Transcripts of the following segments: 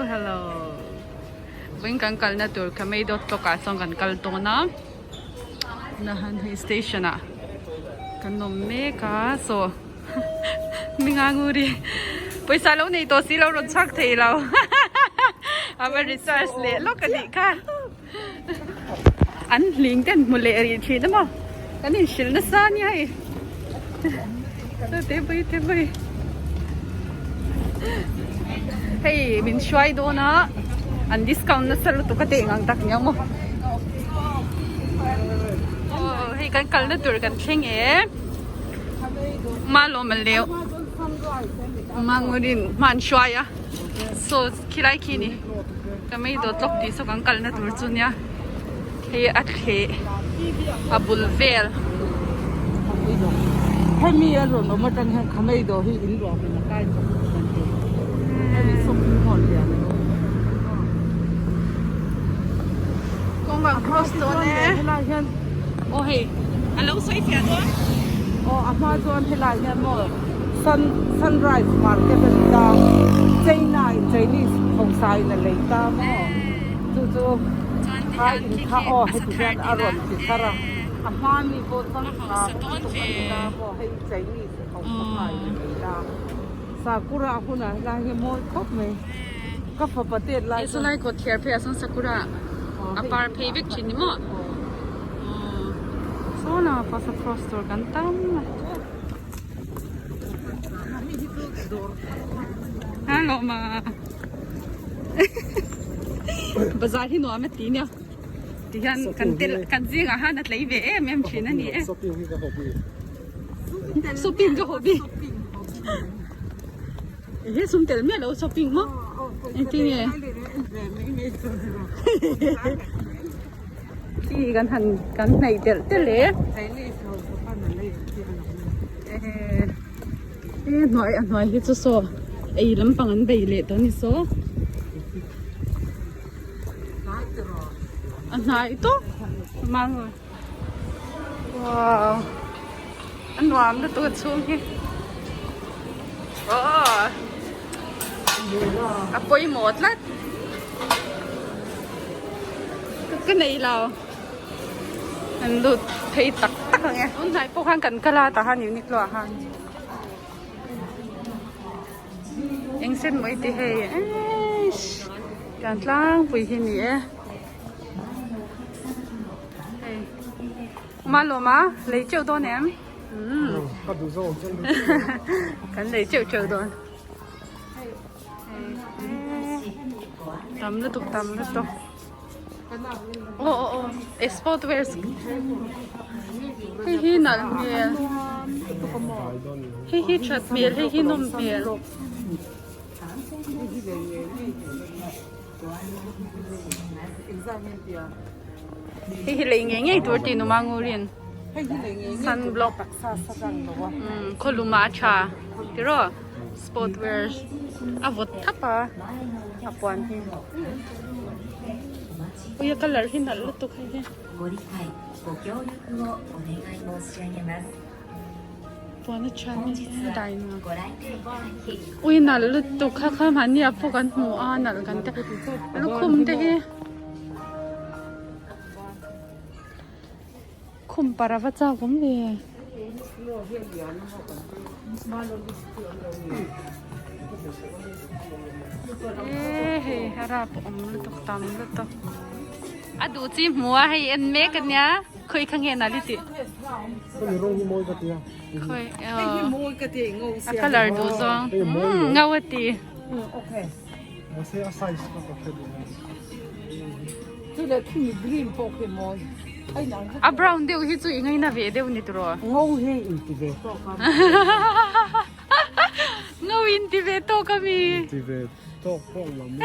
hello. Wing kan kal na tour kami dot to ka song kan kal to na. Nahan hi station na. Kanom me ka so. Minganguri. Paisa lo nei to si lo ron chak thei lo. Aba research le lo ka di ka. An ling ten mu le ri thi na mo. Kanin shil na sa ni hai. Te bai. Hey, mình xoay đồ nó ăn discount nó sao tụ cái tiền ngang tắc nhau mà hey cái nó tuổi cái chênh ấy mà lo mà leo mà người đi man xoay á so khi lại khi ni cái mấy đồ tóc tí so cái nó tuổi chuột nhá hey at he abul velให้มีอารมณ์มาตั้งให้เขาไม่โดนให้อินรอเป็นใกล้กับให้มีส่งหมดเลยกงกับ cross ตัวเนี่ยโอ้เฮ้อันเราใส่เสียตัวอ๋ออามาจวนที่ไรเนี่ยหมด sunrise market เป็นดาวเจนี่ของไซน์นั่นเลยตามจู่ๆให้อินข้าอ๋อให้ทุกอย่างอารมณ์ติดตระอามามีโบตันค่ะตัวนี้นะบอกให้เจนี่ของไซน์นั่นเลยตามซากุระคุณน่ะลายเมย์ครบไหมก็พอประเทศไรสุดท้ายกดเทียร์เพียสันซากุระอาปาร์เพย์วิกชินิมั้งโซน่าพาสครอสตัวกันตั้มฮัลโหลมาบาซาร์ที่หนูไม่ตีเนี่ยที่ฉันกันจีกับฮันนั่นเลยเว้ยแม่มชินนี่ช้อปปิ้งก็ฮอบบี้ช้อปปิ้งก็ฮอบบี้เฮ้ยสุ่มเตลเมียเราช้อปปิ้งมั้งจริงเนี่ยที่กันหันกันไหนเตลเลยหน่อยที่จะโซ่ไอ้ลำปังอันใบเละตอนนี้โซ่อันไหนตัวมาเลยว้าวอันหวานตัวชุ่มที่โอ้อะปอยหมดละก็ในเราอันดูเทตักไงอันไหนพวกข้างกันก็ลาตาหันอยู่นิดละหันเอ็งเส้นไม่ตีให้การล้างปุ๋ยที่นี่มาหรอมาเลยเจ้าตัวเนี่ยก็ดูโซ่กันเลยเจ้าตัวตำแล้วตุกโอ้เอ็กซ์พอร์ตเวสให้หนักเมียให้ชัดเมียให้นมเมียให้เลยเงี้ยตัวตีนมังงูเรียนซันบล็อกคนลุมาชาที่รอสปอร์ตเวร์อาวุธทับปะอาปวนที่โอ้ยคัลเลอร์ที่นั่นลุตุกให้เนี่ยปวนชานี่ได้นะอุ้ยนั่นลุตุกข้ามันเนี่ยพวกกันหัวนั่นกันแต่ลูกคุมได้คุมปาราวัจาผมเลยเฮ้ฮาราบอมลุตุกตามลุตุกอะดูจีมัวให้เอ็นเมกันเนี่ยเคยขังเงินอะไรติก็มีร่องที่มวยกระเทียมเคยให้มวยกระเทียมงูเสียคัลเลอร์ดูซองเงาวตีโอเคมาเสียไซส์ก็กระเทียมที่เล็กที่มีกรีนโปเกมอนอะบราวน์เดียวที่จุยไงนะเวเดียวนี่ตัวงูเฮอินติเวโตงูอินติเวโตก็มีที่เวโต้ห้องละมุ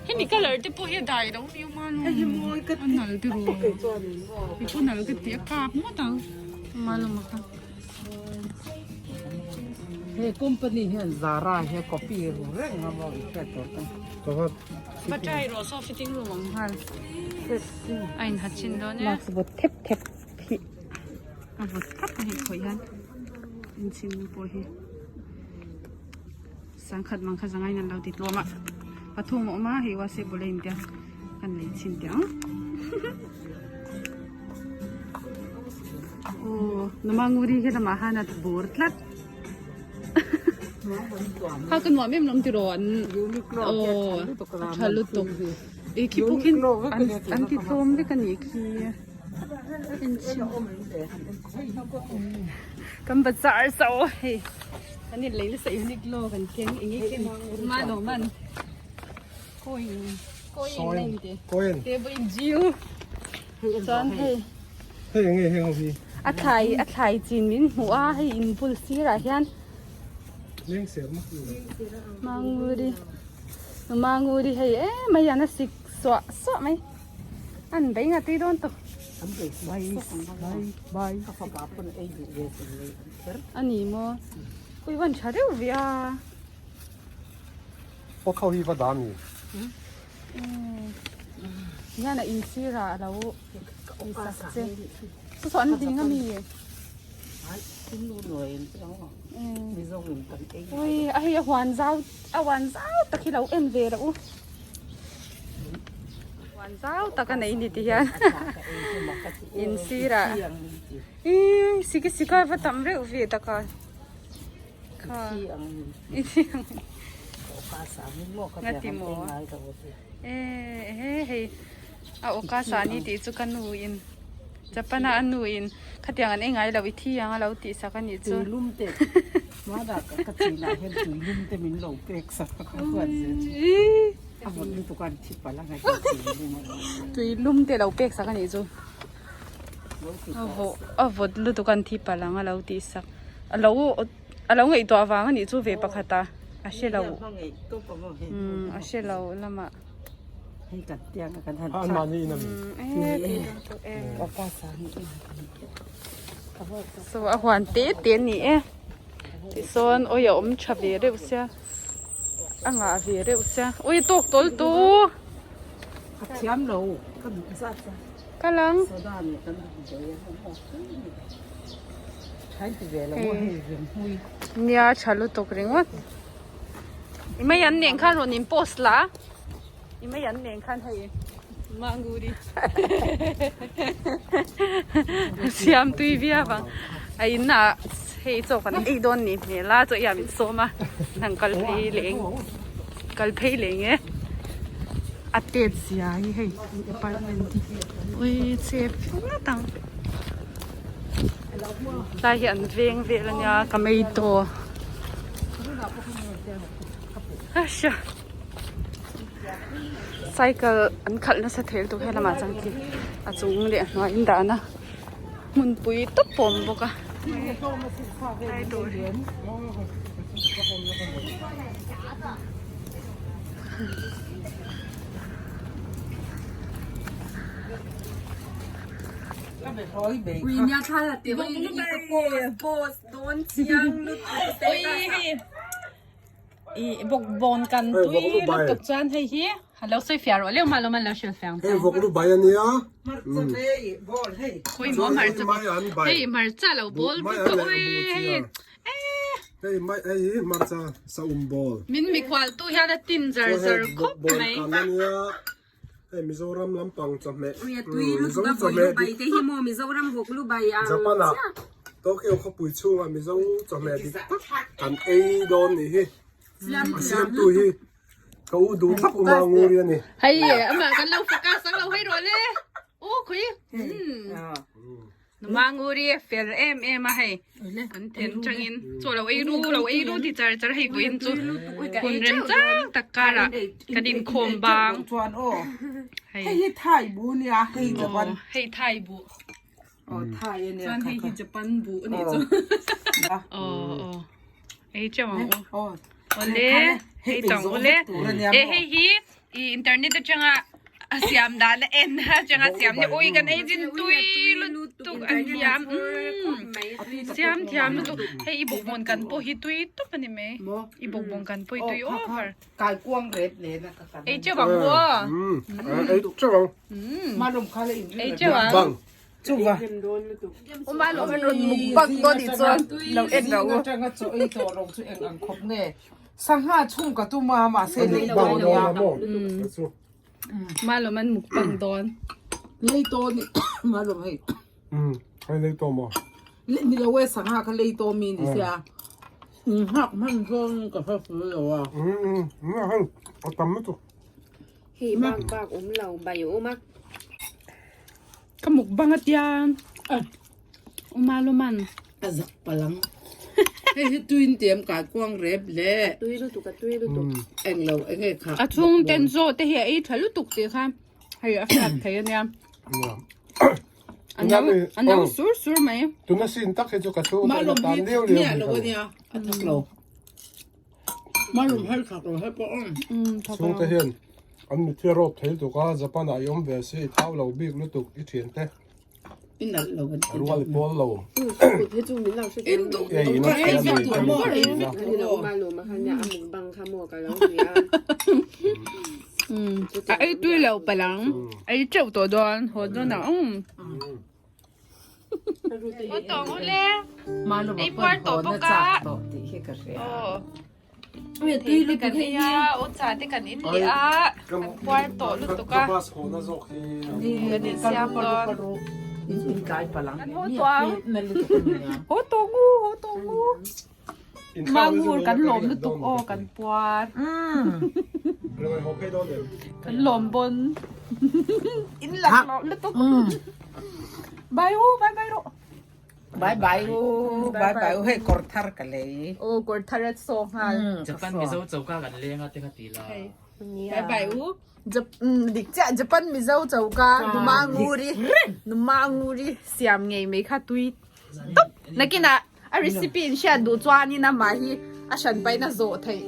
เห็นนี่ก็เลยจะพูดยังไงแล้วนี่มันอันนั้นที่รู้อีกคนนั้นก็เตี้ยกาบหมดแล้วมาลงมาค่ะเฮ้คอมพานีเฮ้ซาร่าเฮ้คอปปี้เรื่องงามอีกแค่ตัวกันก็ว่าปัจจัยรอซอฟฟิติ้งรูมฮันไอ้หัดชินโดนเนี่ยมาสบเทปพี่อ่ะบุตรทับให้ขอยันอินชินโปรฮี สังขัดมังขจังไงนั่นเราติดรวมอ่ะปะทุ่มออกมาเห็นว่าเซบุเรนเดียกันเลยชินเดียวโอ้น้ำมันงูดีแค่น้ำมันหานัดบูร์ดลัดเขากันว่าไม่มันติร้อนโอ้ชาลุตกอีกคิดพวกกินอันที่โตมได้กันอีกทีกันบัดซาร์โซ่เฮ้อันนี้เลยใส่ยูนิคโลกันเก่งอย่างนี้กินมาหนูมันโค้ยเลยดิ Koen. เดี๋ยวไปจิวจอนเฮ้ Hey, hey, hey, อัดไทยจีนมินหัวให้อินพุลซีอะไรยัน Leng ser mak. มังงูดิให้เอ๊ะไม่ยันน่ะสิสวไหมอันไปงาตีโดนตัว Bye. Kapag ay yes. อันนี้มั้งคุยวันชาเดียวเวีย Wat hou hier vandaan hier? ยันน่ะอินซีระแล้วอินสักเจสอนจริงก็มี Tin luôn rồi đó. Đi dâu mình cần cái. อุ้ยไอ้หวานเจ้าตะกี้เราเอ็นเวร์อู้หวานเจ้าตะกันไหนนี่ที่ยันอินซีระอีสิกาว่าทำเรื่องเวตะกันค่ะอีที่ เฮ้เอาโอกาสนี้ติจุกันนูอินจะปนาอันนูอินขัดยังอันเองไงเราวิธียังเราติสักกันนี่จู Tulum te. Mada katsina hen tulum te min lo pek sa kakwan se. Abot nito kan ti pala nga tulum. ตุยลุ่มเตเราเป็กสักกันนี่จูเอาวดลุตุกันที่ปะลังเราติสักเราไงตัววางอันนี้จูเวปะขัดตาอาเชเราอาเชเราละมา Hay kat tiang kan han. Haan mani inam. ก็ภาษานี่ สวัสดีเตี้ยนี่ที่โซนโอ้ยอมชับเรื่องเสียอ่างอาเรื่องเสียโอ้ยตกตัวตัว เทียมโลก็ดูซะ กำลัง โซดานี่กันดูเยอะใช้ที่เวลาว่าให้เรียนหุย เนี่ยฉันรู้ตกเรื่องว่าไม่ยันเนียงขั้นวันนี้โพสละไม่ยันเนียงขั้นให้มังกูดิเสียมตุยเบียบังไอ้น่ะให้โจกันไอ้โดนนี่เนี่ยล่าจะอย่ามิโซมาหนังกัลเพลเล้งอัดเต็ดเสียให้ปาร์ตเมนต์อุ้ยเจ็บน่าตังลายเห็นเวงแล้วเนี่ยก็ไม่โตฮ่าชะไซเคิลอันขัดน่าจะเทลตัวให้ละมาจังกีอาจุงเลยน้อยอินดานะมุนปุยตุ๊บปมบอกอะได้ดูวิญญาณท่าติวอีโบสโดนเสียงลุกเตะอีบอกบอลกันตุยลุกตกจานให้เฮียฮัลโหลสวยฟิอาร์เรียกมาแล้วมันแล้วเชียวแฟง Hey, vok lu bayan niya. คุยหมอมาร์จ้าเฮ้ยมาร์จ้าเราบอลบุกโอ้ย Hey, hey, marcha sa umbol. มินมีควาลตู้ยาดตินเจอร์ครบไหม Kan niya. Hey, Mizoram lampang chame. ตุยลูกกับบุยใบเตหิโมมิโซรัมหกลูกใบอ่ะ Japan ah. Tokyo khapui chunga Mizo chame di. Kan ei don ni hi. Siam tu hi. Kau du tak umanguri ni. เฮ้ยมากันเราโฟกัสเราให้รวยเลยโอ้คุยมางูรีเฟลมาให้กันเทนจังอินส่วนเราไอ้รู้ที่จะให้กูอินจูคุณเรมจ้างตะการะกันดินโคมบาง ชวนโอ้ ให้ ให้ไทยบุเนี่ยให้จะปัน ให้ไทยบุ อ๋อไทยเนี่ย จวนให้จะปันบุอันนี้จูอ๋อไอ้เจ้า อ๋อ โอเล่ให้จังโอเล่ให้ฮีอินเทอร์เน็ตจังอ่ะเสียมดาลเอ็นฮะจังอ่ะเสียมเนี่ยโอ้ยกันไอ้จินตุยลุตุอันยามเสียมที่ยามลุตุให้อีบกบนกันโปฮิตุยตุปนี่ไหมอีบกบนกันโปฮิตุยโอ้ฮะ กายกว้างเร็ดเลยนะกัน ไอ้เจ้าบังวัว Hey, chawang. มาลงคาเลย ไอ้เจ้า Bang. จุ๊บว่ะ โอ้มาลงมันรุนมุกบักตัวดิจวนเราเอ็นเรา จังก็จะไอ้ตัวลงจุเอ็งอังคบเนี่ย สังหาชุ่มกับตุ้มมาเซเล บ้า โต น เนี่ เรา ย โม่สู้ มาแล้วมันหมุกปังดอน เลยโตนี่ มาลงให้ ให้เลยตัวมา เล่นนี่เราเว้สังหาเขาเลยโตมีนี่เสียหักมันก็กับพ่อฟื้นแล้วอ่ะ น่าให้เอาตำไม่ถูก Hi bak bak lầu bày ốm mắc ขมุกบังอัดยานมาแล้วมัน อาจักปลังให้ตุยเตรียมกากว้างเร็บเลย tui lu tục tui lu tục เอ็งเราเอ็งให้ขา อะช่วงเจนโซแต่เฮียไอ้ทะลุตุกสิค่ะให้อาฟัดเทียเนี่ยอันนั้นสูร์ไหม ตัวนั้นสินตักให้จุกกระชู มาลง ตาม พี่ เดียว เนี่ยเราเนี่ยอันทักเรามาลงให้ขับเราให้ป้อน ทับ สู้แต่เห็นอันนี้ที่รบเทลตัวก็จะปั้นอายอมเวสีเท้าเราบิ๊กลุตุกอีเทียนเต้ อินนั่นเราเป็น รัวเลยบอลเรา cụ thế chung mình làm sự อินตุกก็ให้สิตัวมอเลย thì là mà lùm mà hắn nhà mình bằng khăm mùa cả lâu gì à ไอ้ด้วยแล้วไปหลังไอ้เจ้าตัวดอนหัวดอนน่ะโอ้ตองเลย มาลงมาเปิดโตนะจ๊ะโตที่เฮกเรีย เมียตีลูกกันเนี่ยโอ้จ่าที่กันอินเดียกันปวดโตลูกตุกะ บาสโหน่าจะขี้ นี่นี่กันปลาปลาอินกายปลังนั่นลูกเนี่ย โอ้ตงู มางูกันหลมลูกตุกโอกันปวด เราไปหอบให้โดนเลย กันหลมบนอินหลักลูกตุกบายโอ้บายบายโร บายบายโอ้บายบายโอ้ให้กอดทาร์กันเลย โอ้กดทาร์ตโซฮา Japan miso chauka kan lenga te khatila บายบายอูจะดิจ้ะจะปั้นมิเจ้าเจ้ากาหนูมางูรีเสียมไงไม่ค่ะตุยตุ๊บนักกินอ่ะอาริสิปีนเชียดูจวานี่นะมาฮีอาฉันไปนะโซไทย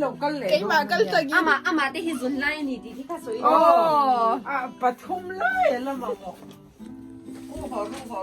เราก็เลย เก่งมากันตัวกี้ ama te hi zun lai ni di ka so โอ้ ปฐมเลยแล้วมั้งโอ้โห